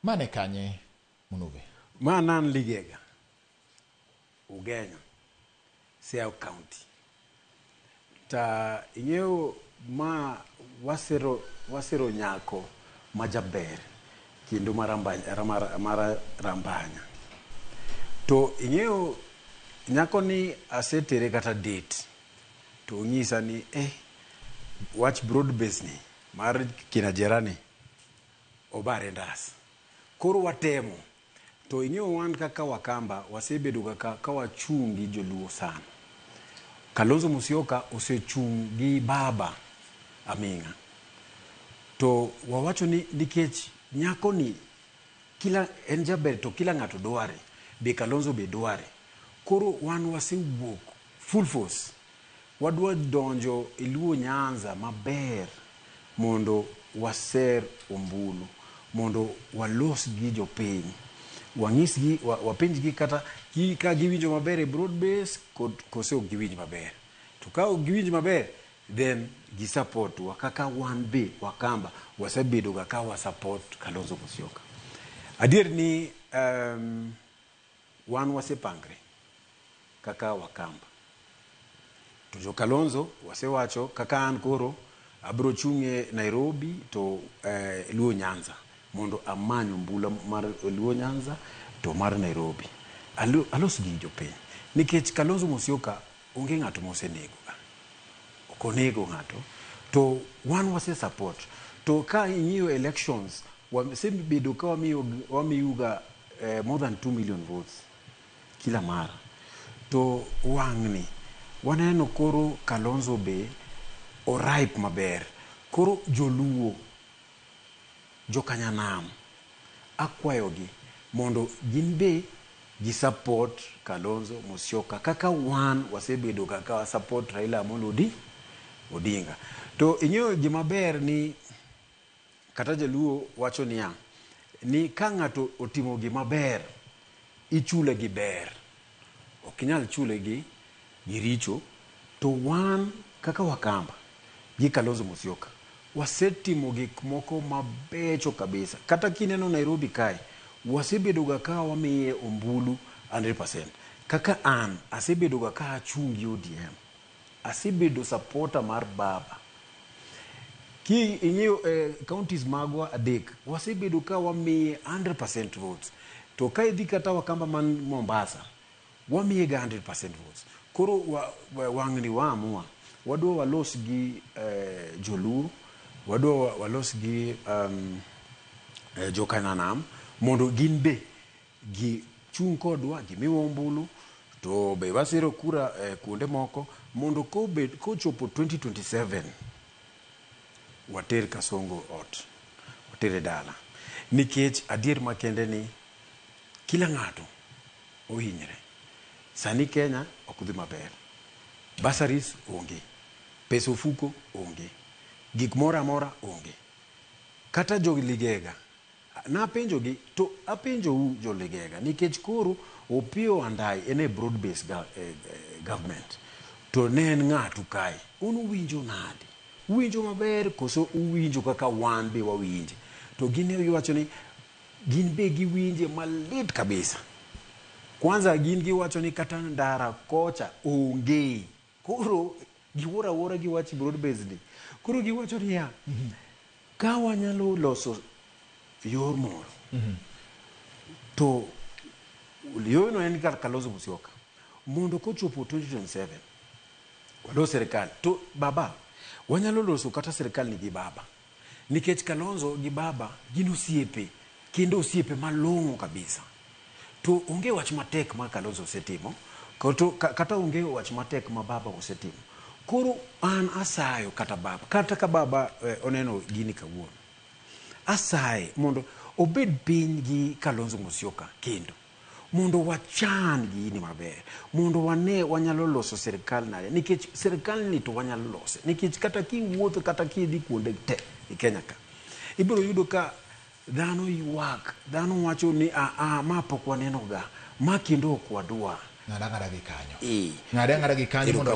Mane kanye Munuve? Manan Ligega. Ugenya. Siaya County. Ta ingeo ma wasero nyako majaber kendo rambanya. To ingeo nyako ni asetere kata date. To ngisa ni watch broad base ni mar kina jerani obare ndas. Koro watemo. To ingeo wan kaka Wakamba wasebedo kaka wachungi joluo sana. Kalonzo Musyoka osechungi baba Aminga. To wawacho ni nikech nyako ni kila enjaber to kila ngato dware. Be Kalonzo be dware. Koro wan wasewuok full force. Wadwa donjo Luo Nyanza maber mondo waser ombulu, mondo walos gi jopiny, wang'is gi wapenj gi kata ka giwinjo maber e broad base kose ok giwinjo maber. To ka ok giwinjo maber then gi support wa kaka wan be Wakamba wasebedo ka wa support Kalonzo Musyoka. Adier ni wan wasepangre kaka Wakamba. To jo Kalonzo wasewacho kaka an koro abro chunge Nairobi to Luo Nyanza mondo amanyo mbula mar Luo Nyanza to mar Nairobi. Alos gi jopiny. Nikech Kalonzo Musyoka onge ng'ato mosenego ga. Okonego ng'ato. To wan wase support. To ka ing'iyo elections wasebedo ka wamiyuga more than 2 million votes kila mara. To wang'ni waneno koro Kalonzo be oripe maber. Koro joluo jokanyanam akwayogi mondo gin be gi support Kalonzo Musyoka kaka wan wasebedo kaka support Raila Amolo Odinga. To ing'eyo gima ber ni kata jaluo wacho niya ni ka ng'ato otimo gima ber ichule gi ber. Ok inyal chule gi richo. To wan kaka Wakamba gi Kalonzo Musyoka wasetimo gik moko mabecho kabisa. Kata kineno Nairobi kae wasebedo ka wamiye ombulu 100%. Kaka an asebedo ka achungi ODM. Asebedo supporter mar baba. Ki ing'eyo counties magwa adek wasebedo ka wamiye 100% votes. To ka idhi kata Wakamba man Mombasa wamiye 100% votes. Koro wang'ni waamua wadwa walos gi joluo, wadwa walos gi jokanyanam mondo gin be gi chung kodwa gimiwa ombulu to be wasero kura kuonde moko mondo kochopo 2027 water Kasongo ot, water dala. Nikech adier makende ni kila ng'ato ohinyre. Sani Kenya ok dhi maber. Basaris onge. Pesa ofuko onge. Gik mora onge. Kata jo Ligega napenjo gi to apenjo jo Ligega nikech koro Opiyo Andai ene broad based government. To ne en ng'atu kae. Uwinjo nade? Uwinjo maber koso uwinjo kaka wan be wawinje. To gine giwacho ni gin be giwinje malit kabisa. Kwanza gin giwacho ni kata ndara kocha onge. Koro giwora giwachi broad based. Koro giwacho ni ya ka wanyalo loso yor moro. To yo no en Kalonzo Musyoka. Mondo kochopo 2027 walos serikal. To baba wanyalo loso kata serikal ni gi baba. Nikech Kalonzo gi baba gin osiepe. Kendo osiepe malong'o kabisa. To onge wach matek ma Kalonzo osetimo. Kata onge wach matek ma baba osetimo. Koro an asayo kata baba. Kata ka baba oneno gini kawuono. Asaye mondo obed piny gi Kalonzo Musyoka kendo. Mondo wachan gini maber. Mondo wane wanyalo loso serikal nade. Nikech serikal ni to wanyalo lose. Nikech kata kiwuotho kata kidhi kuonde te e Kenya ka. Ibiro yudo ka dhano ywak. Dhano wacho ni ma pok waneno ga. Ma kendo ok wadwa. Ng'ada gi kanyo mondo